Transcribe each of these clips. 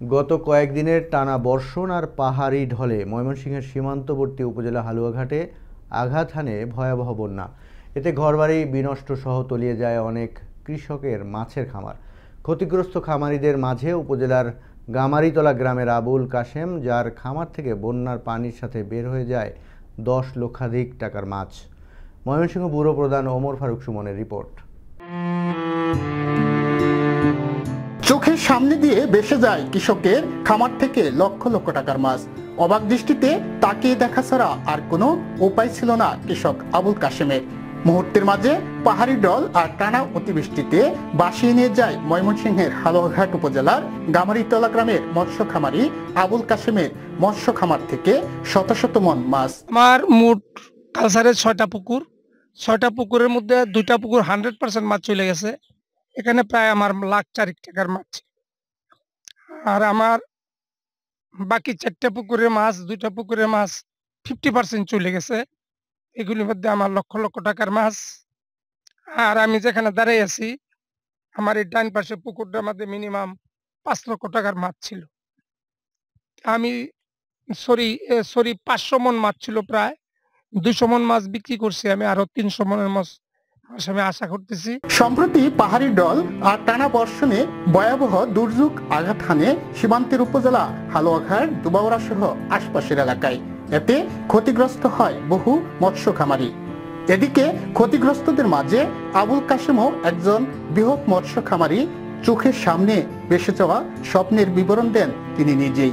গত কয়েকদিনের টানা বর্ষণ আর পাহাড়ি ঢলে ময়মনসিংহের সীমান্তবর্তী উপজেলা হালুয়াঘাটে আঘাত হানে ভয়াবহ বন্যা। এতে ঘরবাড়ি বিনষ্ট সহ তলিয়ে যায় অনেক কৃষকের মাছের খামার। ক্ষতিগ্রস্ত খামারিদের মাঝে উপজেলার গামারিতলা গ্রামের আবুল কাশেম, যার খামার থেকে বন্যার পানির সাথে বের হয়ে যায় 10 লক্ষাধিক টাকার মাছ। ময়মনসিংহ ব্যুরো প্রধান ওমর ফারুক সুমনের রিপোর্ট। চোখের সামনে দিয়ে ভেসে যায় কৃষকের খামার থেকে লক্ষ লক্ষ টাকার মাছ। অবাক দৃষ্টিতে তাকিয়ে দেখা ছাড়া আর কোনো উপায় ছিল না কৃষক আবুল কাশেমের। মুহূর্তের মাঝে পাহাড়ি ঢল আর টানা অতিবৃষ্টিতে ভাসিয়ে নিয়ে যায় ময়মনসিংহের হালুয়াঘাট উপজেলার গামারিতলা গ্রামের মৎস্য খামারি আবুল কাশেমের মৎস্য খামার থেকে শত শত মন মাছ। আমার মোট কালচারের 6টা পুকুর, 6টা পুকুরের মধ্যে 2টা পুকুর 100% মাছ চলে গেছে। এখানে প্রায় আমার লাখ 4 টাকার মাছ। আর আমার বাকি 4টা পুকুরের মাছ, 2টা পুকুরের মাছ 50% চলে গেছে। এগুলির মধ্যে আমার লক্ষ লক্ষ টাকার মাছ। আর আমি যেখানে দাঁড়িয়ে আছি, আমার এই ডান পাশে পুকুরটার মধ্যে মিনিমাম 5 লক্ষ টাকার মাছ ছিল। আমি 500 মন মাছ ছিল, প্রায় 200 মন মাছ বিক্রি করছি আমি। আরো 300 মনের মাছ আমি আশা করতেছি। সম্প্রতি পাহাড়ি ঢল আর টানা বর্ষণে ভয়াবহ দুর্যোগ আঘাত হানে সীমান্তের উপজেলা হালুয়াঘাট, দুবাউড়া সহ আশপাশের এলাকায়। এতে ক্ষতিগ্রস্ত হয় বহু মৎস্য খামারি। এদিকে ক্ষতিগ্রস্তদের মাঝে আবুল কাশেমও একজন বৃহৎ মৎস্য খামারি। চোখের সামনে ভেসে যাওয়া স্বপ্নের বিবরণ দেন তিনি নিজেই।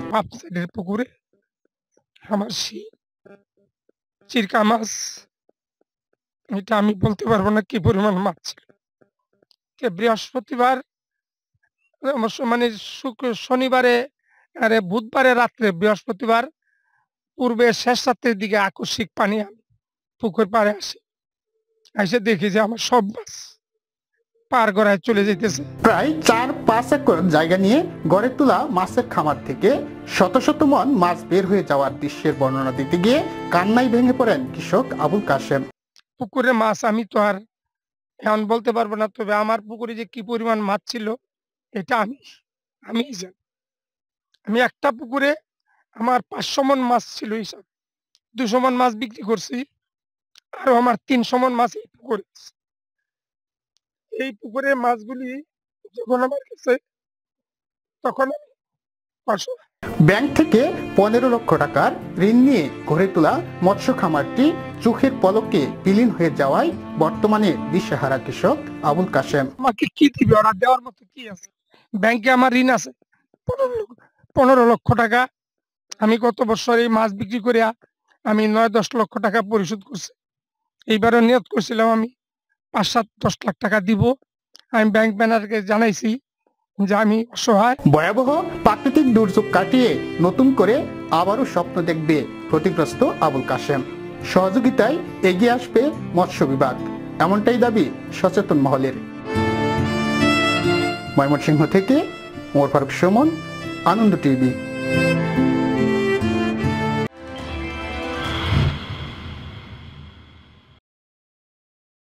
পুকুরে আমার চিরকা মাছ, এটা আমি বলতে পারবো না কি পরিমাণ মাছ ছিল। বৃহস্পতিবার মানে শনিবারে বুধবারে রাত্রে, বৃহস্পতিবার পূর্বে শেষ রাত্রের দিকে আকস্মিক পানি আমি পুকুর পাড়ে এসে দেখি যে আমার সব মাছ পার গড়ায় চলে যেতেছে। প্রায় 4-5 একর জায়গা নিয়ে গড়ে তোলা মাছের খামার থেকে শত শত মন মাছ বের হয়ে যাওয়ার দৃশ্যের বর্ণনা দিতে গিয়ে কান্নায় ভেঙে পড়েন কৃষক আবুল কাশেম। পুকুরে মাছ আমি তো আর এখন বলতে পারবো না, তবে আমার পুকুরে যে কি পরিমাণ মাছ ছিল এটা আমি জানি। আমি একটা পুকুরে আমার 500 মন মাছ ছিল, হিসাব 200 মন মাছ বিক্রি করছি। আরো আমার 300 মন মাছ এই পুকুরের মাছগুলি যখন আমার কাছে, তখন ব্যাংক থেকে 15 লক্ষ টাকার ঋণ নিয়ে গড়ে তোলা মৎস্য খামারটি চোখের পলকে বিলীন হয়ে যাওয়ায় বর্তমানে দিশেহারা কৃষক আবুল কাশেম। আমাকে কি দিবে, ওরা দেওয়ার মতো কি আছে? ব্যাংকে আমার ঋণ আছে 15 লক্ষ টাকা। আমি গত বছর এই মাছ বিক্রি করে আমি 9-10 লক্ষ টাকা পরিশোধ করছি। এইবারও নিয়ত করছিলাম আমি 5-7-10 লাখ টাকা দিব। আমি ব্যাংক ম্যানেজারকে জানাইছি যে আমি অসহায়। ভয়াবহ প্রাকৃতিক দুর্যোগ কাটিয়ে নতুন করে আবারও স্বপ্ন দেখবে ক্ষতিগ্রস্ত আবুল কাশেম। সহযোগিতায় এগিয়ে আসবে মৎস্য বিভাগ, এমনটাই দাবি সচেতন মহলের। ময়মনসিংহ থেকে ওমর ফারুক সুমন, আনন্দ টিভি।